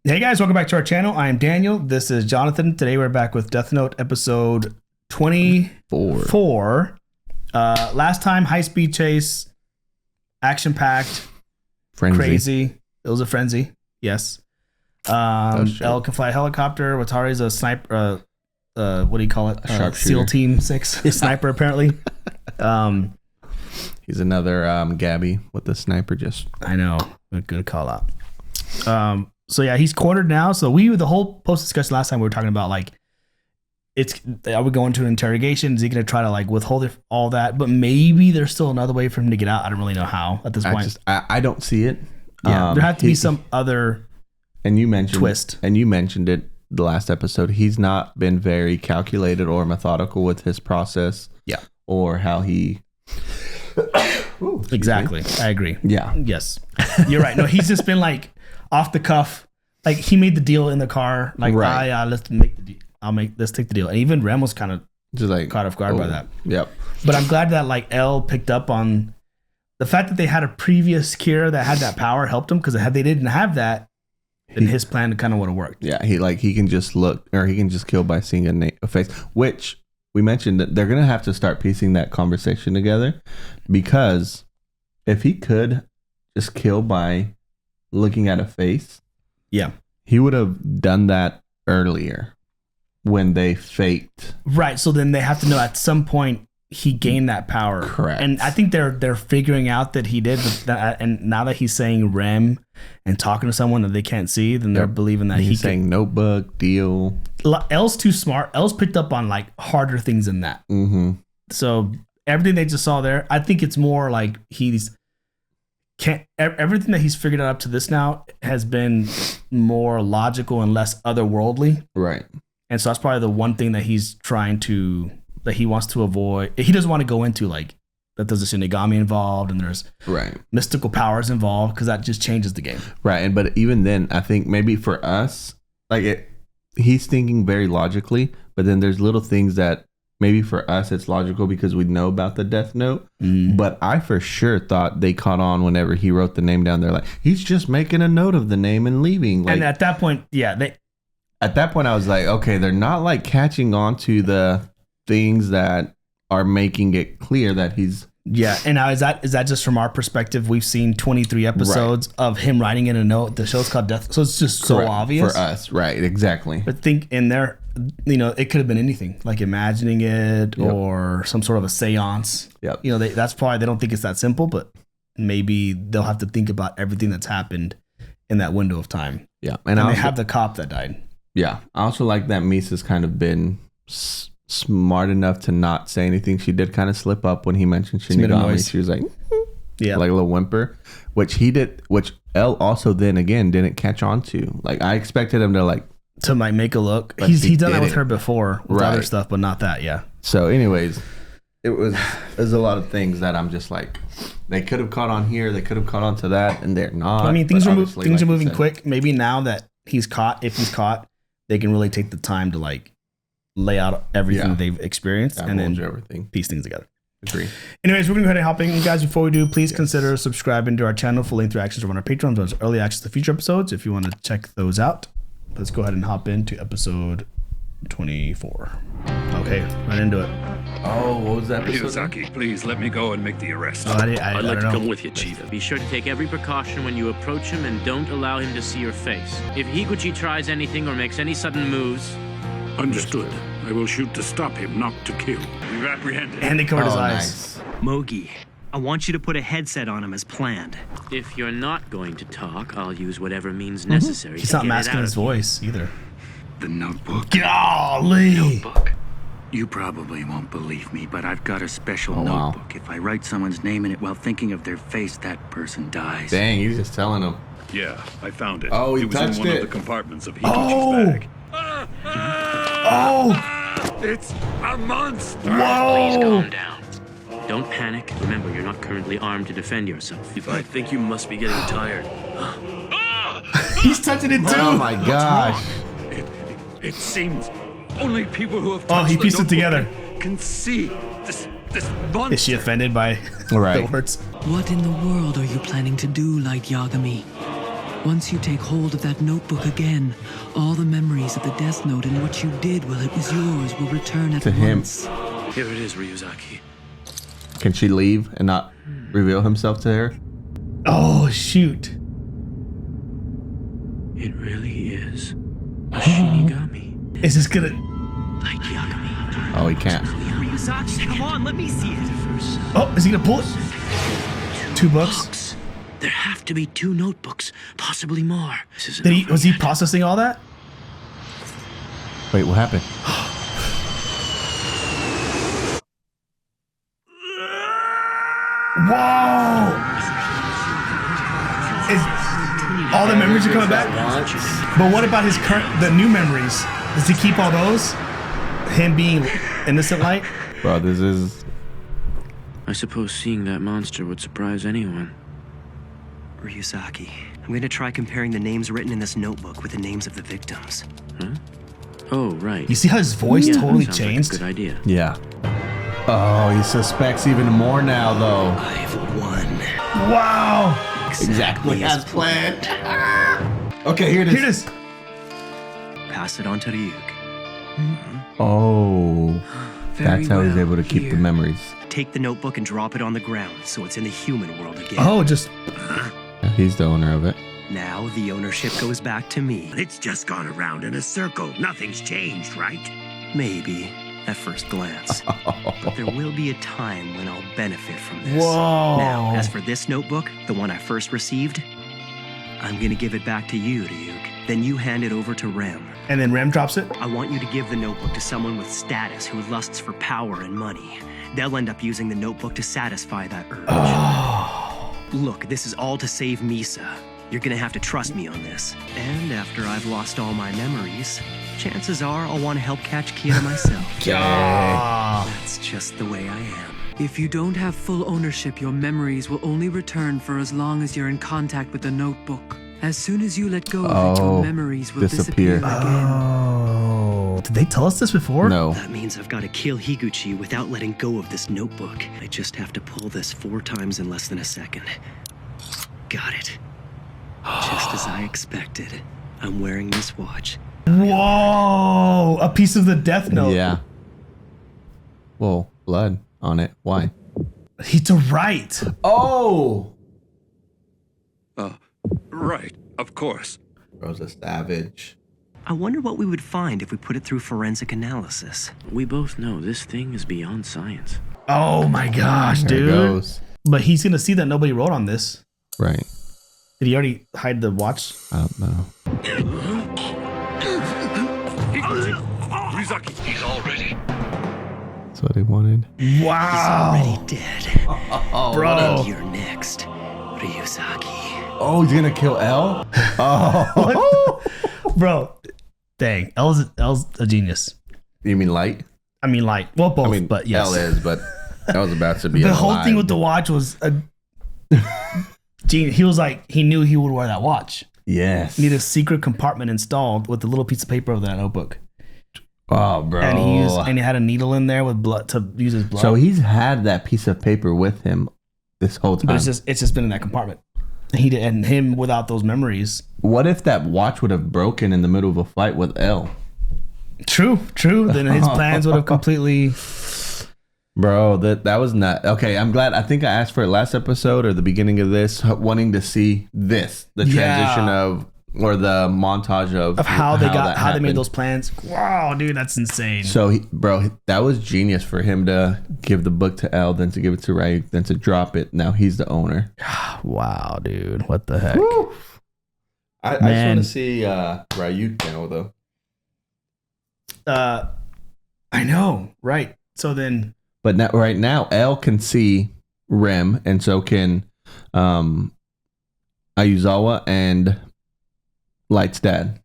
Hey guys, welcome back to our channel. I am Daniel. This is Jonathan. Today we're back with Death Note episode 24. Last time, high-speed chase, action-packed, crazy. It was a frenzy. Yes. L can fly a helicopter. Watari's a sniper. What do you call it? Sharpshooter. SEAL Team 6 sniper, apparently. He's another Gabby with the sniper. I know. Good call out. So yeah, he's cornered now. So the whole post discussion last time we were talking about are we going to an interrogation? Is he going to try to withhold all that? But maybe there's still another way for him to get out. I don't really know how at this point. I don't see it. Yeah, there have to be some other twist. And you mentioned it the last episode. He's not been very calculated or methodical with his process. Yeah. Or how he. Ooh, exactly. I agree. Yeah. Yes. You're right. No, he's just been off the cuff. He made the deal in the car. Right. Let's make the deal. Let's take the deal. And even Rem was kind of just caught off guard by that. Yep. But I'm glad that L picked up on the fact that they had a previous Kira that had that power helped him, because had they didn't have that, then his plan kind of would have worked. Yeah. He can just look, or he can just kill by seeing a face, which we mentioned that they're going to have to start piecing that conversation together, because if he could just kill by looking at a face, yeah, he would have done that earlier when they faked. Right. So then they have to know at some point he gained that power. Correct. And I think they're figuring out that he did. And now that he's saying Rem and talking to someone that they can't see, then they're believing that he's saying notebook deal. L's too smart. L's picked up on harder things than that. Mm-hmm. So everything they just saw there, I think it's more everything that he's figured out up to this now has been more logical and less otherworldly. Right. And so that's probably the one thing that that he wants to avoid. He doesn't want to go into that there's a Shinigami involved and there's mystical powers involved, because that just changes the game. Right. But even then, I think maybe for us, he's thinking very logically, but then there's little things that maybe for us it's logical because we know about the Death Note. But I for sure thought they caught on whenever he wrote the name down there. He's just making a note of the name and leaving. And at that point, at that point I was like, okay, they're not catching on to the things that are making it clear that he's. Yeah. And now is that just from our perspective? We've seen 23 episodes of him writing in a note. The show's called Death, so it's just so obvious for us. Right. Exactly. But think in there, it could have been anything, imagining it or some sort of a seance. Yep. That's probably, they don't think it's that simple, but maybe they'll have to think about everything that's happened in that window of time. Yeah. And they have the cop that died. Yeah. I also like that Misa's kind of been smart enough to not say anything. She did kind of slip up when he mentioned Shinigami. She was like, yeah, like a little whimper, which he did, which L also then again didn't catch on to. I expected him to make a look. He's done that with her before with other stuff, but not that. Yeah. So anyways, there's a lot of things that I'm just they could have caught on here, they could have caught on to that, and they're not. I mean, things are moving quick. Maybe now that he's caught, if he's caught, they can really take the time to lay out everything they've experienced and then piece things together. Agree. Anyways, we're going to go ahead and hop in. Guys, before we do, please consider subscribing to our channel. Full-length reactions are on our Patreon. There's early access to future episodes if you want to check those out. Let's go ahead and hop into episode 24. Okay, right into it. Oh, what was that episode? Ryuzaki, please let me go and make the arrest. I'd like to come with you, Chief. Be sure to take every precaution when you approach him and don't allow him to see your face. If Higuchi tries anything or makes any sudden moves... Understood. I will shoot to stop him, not to kill. We've apprehended. And they covered his eyes. Nice. Mogi, I want you to put a headset on him as planned. If you're not going to talk, I'll use whatever means necessary. He's not masking his voice either. The notebook. Golly! Notebook. You probably won't believe me, but I've got a special notebook. If I write someone's name in it while thinking of their face, that person dies. Dang, he's just telling him. Yeah, I found it. Oh, he was touched in one it. of the compartments of Higuchi's bag. It's a monster! Please calm down. Don't panic. Remember, you're not currently armed to defend yourself. I think you must be getting tired. He's touching it too! Oh my gosh. It seems only people who have touched he pieced it together. Can see this monster. Is she offended by Right. the words? What in the world are you planning to do, Light Yagami? Once you take hold of that notebook again, all the memories of the Death Note and what you did while it was yours will return at To him. once. Here it is, Ryuzaki. Can she leave and not reveal himself to her? Oh, shoot. It really is a Shinigami. Is this gonna... Like Yagami. Oh, he can't. Ryuzaki, come on, let me see it. Oh, is he gonna pull it? 2 books? There have to be 2 notebooks, possibly more. This is Was he processing all that? Wait, what happened? Whoa! All the memories are coming back? But what about the new memories? Does he keep all those? Him being innocent light? Bro, this is... I suppose seeing that monster would surprise anyone. Ryuzaki, I'm going to try comparing the names written in this notebook with the names of the victims. Huh? Oh, right. You see how his voice totally sounds changed? Like a good idea. Yeah. Oh, he suspects even more now, though. I've won. Wow! Exactly as planned. Okay, here it is. Here it is. Pass it on to Ryuk. Oh, that's how he's able to keep the memories. Take the notebook and drop it on the ground so it's in the human world again. Oh, just... He's the owner of it. Now the ownership goes back to me. It's just gone around in a circle. Nothing's changed, right? Maybe, at first glance. But there will be a time when I'll benefit from this. Whoa. Now, as for this notebook, the one I first received, I'm gonna give it back to you, Ryuk. Then you hand it over to Rem. And then Rem drops it? I want you to give the notebook to someone with status who lusts for power and money. They'll end up using the notebook to satisfy that urge. Oh. Look, this is all to save Misa. You're gonna have to trust me on this. And after I've lost all my memories, chances are I'll want to help catch Kira myself. That's just the way I am. If you don't have full ownership, your memories will only return for as long as you're in contact with the notebook. As soon as you let go of it, your memories will disappear again. Oh. Did they tell us this before? No. That means I've got to kill Higuchi without letting go of this notebook. I just have to pull this 4 times in less than a second. Got it. Just as I expected. I'm wearing this watch. Whoa! A piece of the Death Note. Yeah. Whoa, blood on it. Why? He's right. Oh! Right, of course. Bro's a savage. I wonder what we would find if we put it through forensic analysis. We both know this thing is beyond science. Oh my gosh, There it dude. goes. But he's going to see that nobody wrote on this. Right. Did he already hide the watch? I don't know. Ryuzaki, he's all ready. That's what he wanted. Wow. Already dead. Bro. You're next, Ryuzaki. Oh, he's gonna kill L? Oh. Bro. Dang. L's a genius. You mean light? I mean, like, well, both, I mean, but yes. L is, but that was about to be The alive. whole thing with the watch was a genius. He was like, he knew he would wear that watch. Yes. Need a secret compartment installed with a little piece of paper of that notebook. Oh, bro. And he had a needle in there with blood to use his blood. So he's had that piece of paper with him this whole time. But it's just been in that compartment. And him without those memories. What if that watch would have broken in the middle of a fight with L? True. Then his plans would have completely. Bro, that was not okay. I'm glad. I think I asked for it last episode or the beginning of this, wanting to see this, the transition of or the montage of how they got, how they made happened. those plans. Wow, dude, that's insane. So, bro, that was genius for him to give the book to L, then to give it to Ryuk, then to drop it. Now he's the owner. Wow, dude, what the heck? I just want to see Ryuk now, though. I know, right? So then, but now, right now, L can see Rem, and so can Aizawa and Light's dad.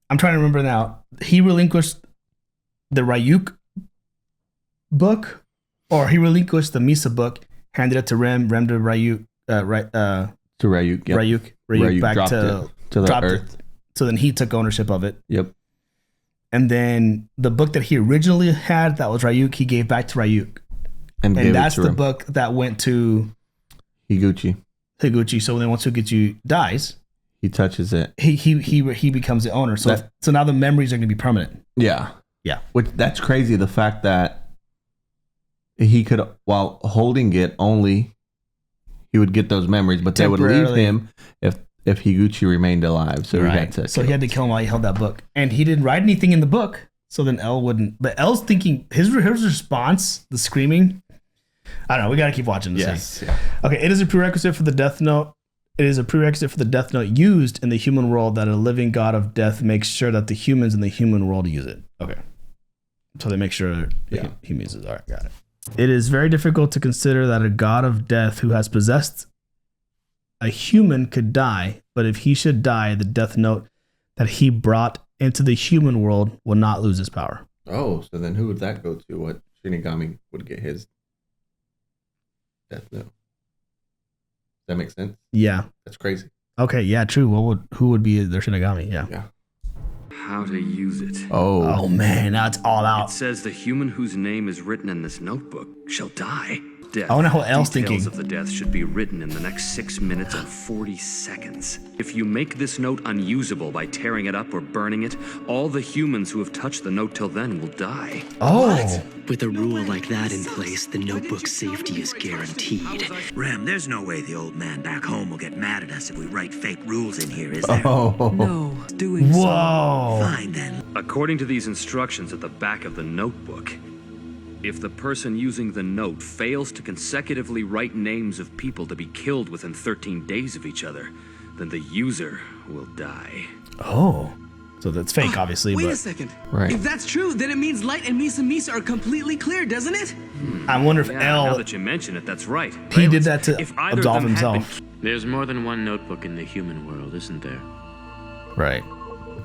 I'm trying to remember now. He relinquished the Ryuk book, or he relinquished the Misa book, handed it to Rem to Ryuk, To Ryuk, yep. Ryuk back dropped to it to the dropped earth. it. So then he took ownership of it. Yep. And then the book that he originally had, that was Ryuk, he gave back to Ryuk. And that's the book that went to Higuchi. Higuchi. So then once Higuchi dies, he touches it. He becomes the owner. So so now the memories are going to be permanent. Yeah. Yeah. Which that's crazy. The fact that he could, while holding it, only he would get those memories, but they would leave him if Higuchi remained alive. So he had to. So he had to kill him while he held that book, and he didn't write anything in the book. So then L wouldn't. But L's thinking his response, the screaming. I don't know. We got to keep watching this. Yes. Yeah. Okay. It is a prerequisite for the Death Note. It is a prerequisite for the Death Note used in the human world that a living god of death makes sure that the humans in the human world use it. Okay. So they make sure humans use it. All right, got it. It is very difficult to consider that a god of death who has possessed a human could die, but if he should die, the Death Note that he brought into the human world will not lose its power. Oh, so then who would that go to? What Shinigami would get his Death Note? Does that make sense? Yeah. That's crazy. Okay, yeah, true. Who would be their Shinigami? Yeah. Yeah. How to use it. Oh man, now it's all out. It says the human whose name is written in this notebook shall die. Death. I wonder how L's thinking. Details of the death should be written in the next 6 minutes and 40 seconds. If you make this note unusable by tearing it up or burning it, all the humans who have touched the note till then will die. Oh. What? With a rule like that in place, the notebook's safety is guaranteed. Rem, there's no way the old man back home will get mad at us if we write fake rules in here, is there? Oh. No, doing Whoa. Fine then. According to these instructions at the back of the notebook, if the person using the note fails to consecutively write names of people to be killed within 13 days of each other, then the user will die. Oh. So that's fake, obviously. Wait but a second. Right. If that's true, then it means Light and Misa are completely clear, doesn't it? I wonder if Yeah, now L, that you mention it, that's right. he did that to If either of absolve them had himself. There's more than one notebook in the human world, isn't there? Right.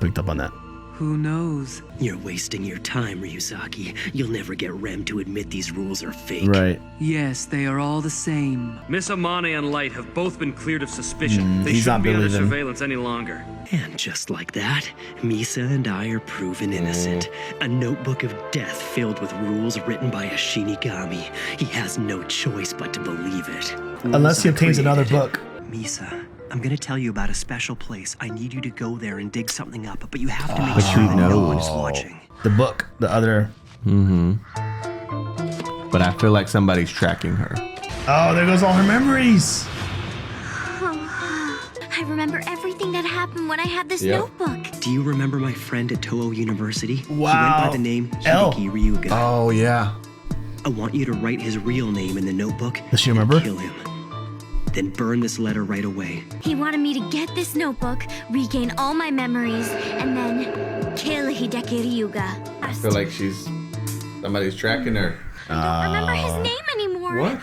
Picked up on that. Who knows? You're wasting your time, Ryuzaki. You'll never get Rem to admit these rules are fake. Right. Yes, they are all the same. Miss Amane and Light have both been cleared of suspicion. They he's shouldn't not be under believing. surveillance any longer. And just like that, Misa and I are proven innocent. A notebook of death filled with rules written by a Shinigami. He has no choice but to believe it. Unless he obtains another book. Misa, I'm gonna tell you about a special place. I need you to go there and dig something up, but you have to make But sure you that no know. one is watching. The book. The other. But I feel like somebody's tracking her. Oh, there goes all her memories. I remember everything that happened when I had this Yep. notebook. Do you remember my friend at Toho University? He went Wow. by the name L. Higuchi Ryuga. Oh, yeah. I want you to write his real name in the notebook. Does she and remember? Kill him. Then burn this letter right away. He wanted me to get this notebook, regain all my memories, and then kill Hideki Ryuga. I feel like somebody's tracking her. I don't remember his name anymore. What?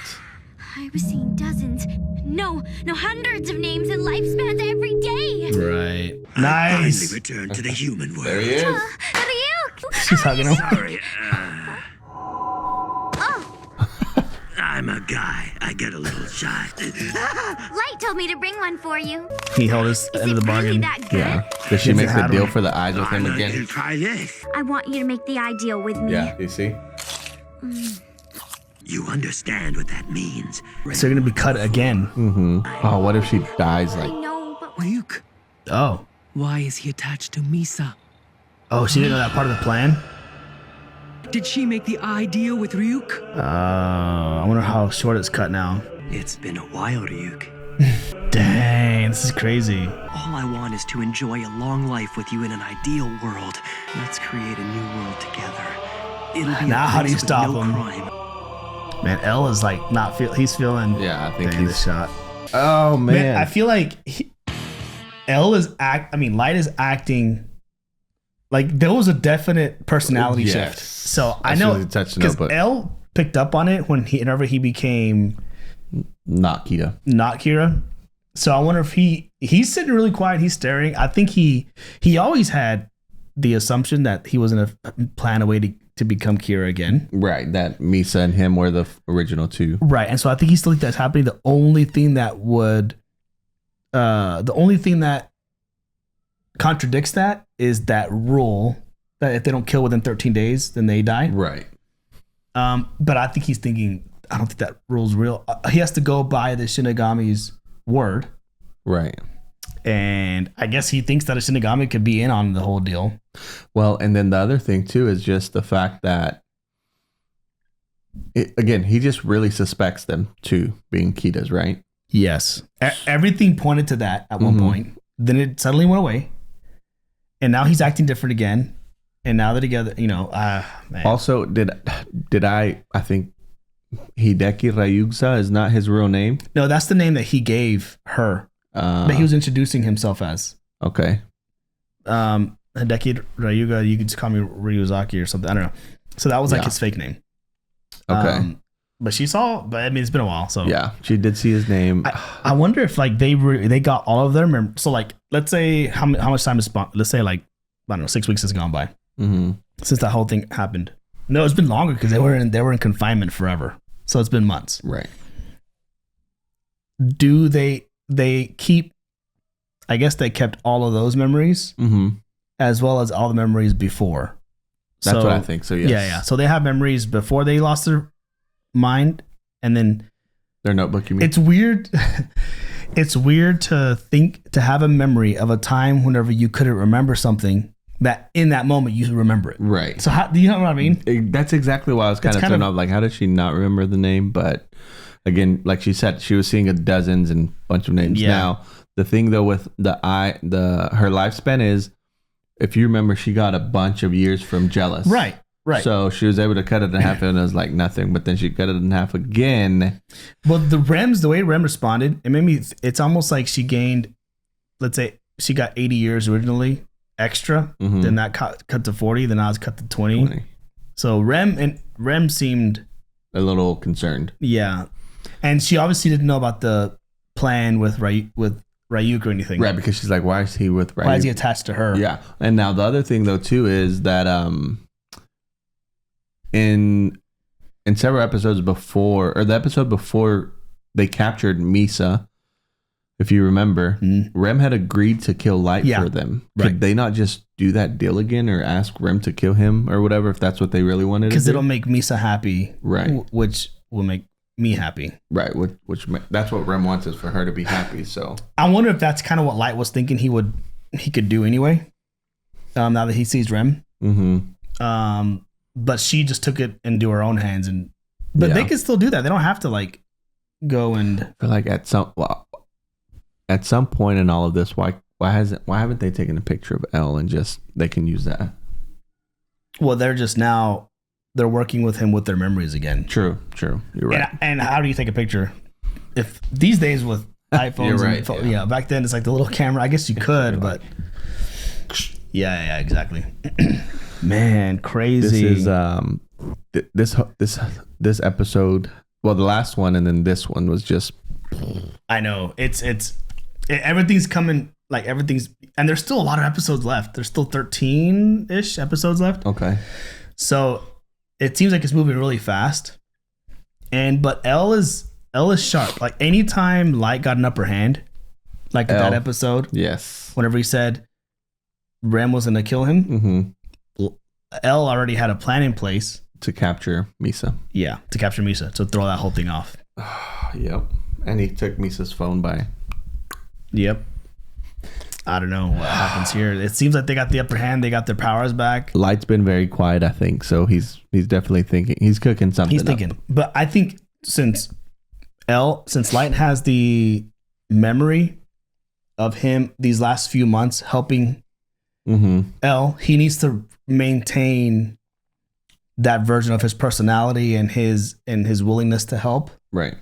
I was seeing dozens, no, hundreds of names and lifespans every day. Right. I Nice. finally returned to the human world. There he is. Ryuk! She's hugging him. Sorry, Oh, I'm a guy. I get a little shy. Light told me to bring one for you. He held his Is end it of the really bargain. that good? Yeah. Does she Yes, make it the had deal one. for the eyes with him I'm again? gonna try this. I want you to make the ideal with me. Yeah, you see? You understand what that means. So you're gonna be cut again. Oh, what if she dies I like... know, but Ryuk, Oh. why is he attached to Misa? Oh, she didn't know that part of the plan? Did she make the eye deal with Ryuk? I wonder how short it's cut now. It's been a while, Ryuk. Dang, this is crazy. All I want is to enjoy a long life with you in an ideal world. Let's create a new world together. It'll be Now a how do you place with stop no him? crime. Man, L is like not feel. He's feeling. Yeah, I think dang, he's... this shot. Oh, man. Man, I feel like L is Light is acting like there was a definite personality Yes. shift. So I As know soon as he touched the because notebook. L picked up on it whenever he became Not Kita. not Kira. So I wonder if he's sitting really quiet. He's staring. I think he always had the assumption that he was gonna plan a way to become Kira again. Right, that Misa and him were the original two. Right. And so I think he still thinks that's happening. The only thing that contradicts that is that rule that if they don't kill within 13 days, then they die. Right. But I think he's thinking, I don't think that rule's real. He has to go by the Shinigami's word. Right. And I guess he thinks that a Shinigami could be in on the whole deal. Well, and then the other thing too is just the fact that again, he just really suspects them too being Kitas, right? Yes. Everything pointed to that at one point. Then it suddenly went away. And now he's acting different again. And now they're together, you know. Man. Also, did I think Hideki Ryuza is not his real name? No, that's the name that he gave her. That he was introducing himself as. Okay. Hideki Ryuga, you could just call me Ryuzaki or something. I don't know. So that was like his fake name. Okay. But she saw, but I mean, it's been a while. So yeah, she did see his name. I wonder if like they got all of them. So like, let's say how much time is, let's say like, I don't know, 6 weeks has gone by since that whole thing happened. No, it's been longer because they were in confinement forever. So it's been months. Right. Do they keep, I guess they kept all of those memories as well as all the memories before. That's what I think. So yes. Yeah. So they have memories before they lost their mind, and then their notebook. You mean? It's weird. It's weird to have a memory of a time whenever you couldn't remember something that in that moment you remember it. Right. So how, do you know what I mean? That's exactly why I was kind of thrown off. Like, how did she not remember the name? But again, like she said, she was seeing dozens and a bunch of names. Yeah. Now, the thing though with her lifespan is, if you remember, she got a bunch of years from Jealous. Right. So she was able to cut it in half and it was like nothing, but then she cut it in half again. Well, the way Rem responded, it made me, it's almost like she gained, let's say she got 80 years originally extra, then that cut to 40, then I was cut to 20. So Rem seemed a little concerned. Yeah. And she obviously didn't know about the plan with Ryuk or anything. Right, because she's like, why is he with Ryuk? Why is he attached to her? Yeah. And now the other thing though too is that in several episodes before, or the episode before they captured Misa, if you remember, Rem had agreed to kill Light for them. Could they not just do that deal again or ask Rem to kill him or whatever if that's what they really wanted to do? Because it'll make Misa happy. Right. Which will make me happy. Right. Which that's what Rem wants, is for her to be happy. So I wonder if that's kind of what Light was thinking he could do anyway. Now that he sees Rem. But she just took it into her own hands, but they can still do that. They don't have to like go and. But like at some point in all of this, why haven't they taken a picture of Elle and just they can use that? Well, they're working with him with their memories again. True. You're right. And how do you take a picture? If these days with iPhones, You're right, and back then it's like the little camera. I guess you could, but yeah, exactly. Man, crazy. This is this episode. Well, the last one and then this one was just. I know everything's coming, like everything's, and there's still a lot of episodes left. There's still 13-ish episodes left. Okay. So it seems like it's moving really fast, but Elle is sharp. Like anytime Light got an upper hand, like that episode. Yes. Whenever he said Rem was gonna kill him. Elle already had a plan in place to capture Misa. Yeah, to capture Misa, to throw that whole thing off. Yep. And he took Misa's phone by. Yep. I don't know what happens here. It seems like they got the upper hand. They got their powers back. Light's been very quiet, I think. So he's definitely thinking. He's cooking something. He's thinking. But I think since Light has the memory of him these last few months helping Elle, he needs to maintain that version of his personality and his willingness to help. Right.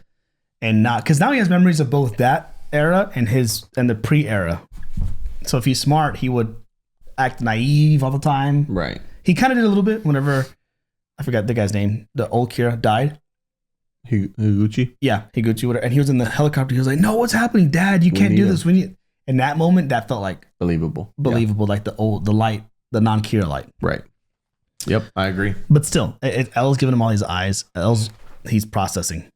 And not, because now he has memories of both that era and the pre-era. So if he's smart, he would act naive all the time. Right. He kind of did a little bit whenever, I forgot the guy's name, the old Kira died. Higuchi? Yeah, Higuchi. Whatever. And he was in the helicopter. He was like, no, what's happening, Dad? You can't do this. In that moment, that felt like believable. Like the Light, the non-Kira Light. Right. Yep, I agree. But still, Elle's giving him all these eyes. He's processing.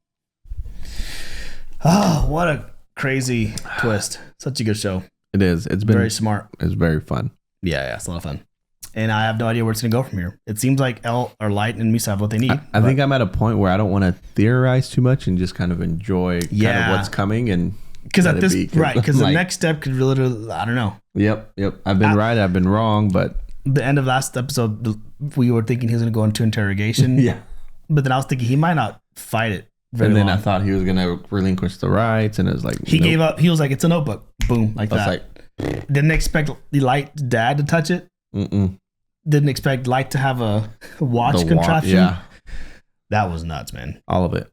Oh, what a crazy twist. Such a good show. It is. It's been very smart. It's very fun. Yeah, it's a lot of fun. And I have no idea where it's going to go from here. It seems like Elle or Light and Misa have what they need. I think I'm at a point where I don't want to theorize too much and just kind of enjoy kind of what's coming. And Because at this, right? Because the like, next step could really, I don't know. Yep. I've been right. I've been wrong. But the end of last episode, we were thinking he was going to go into interrogation. Yeah. But then I was thinking he might not fight it. And then I thought he was going to relinquish the rights, and it was like he gave up. He was like, "It's a notebook." Boom, like that. Like, didn't expect Light's dad to touch it. Didn't expect Light to have a watch contraption. Yeah, that was nuts, man. All of it.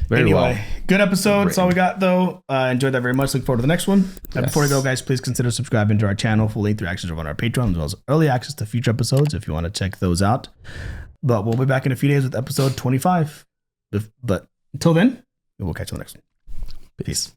Very anyway, well. Good episode. That's all we got, though. Enjoyed that very much. Look forward to the next one. Yes. Before we go, guys, please consider subscribing to our channel. Full length reactions are on our Patreon, as well as early access to future episodes if you want to check those out. But we'll be back in a few days with episode 25. But until then, we'll catch you on the next one. Peace.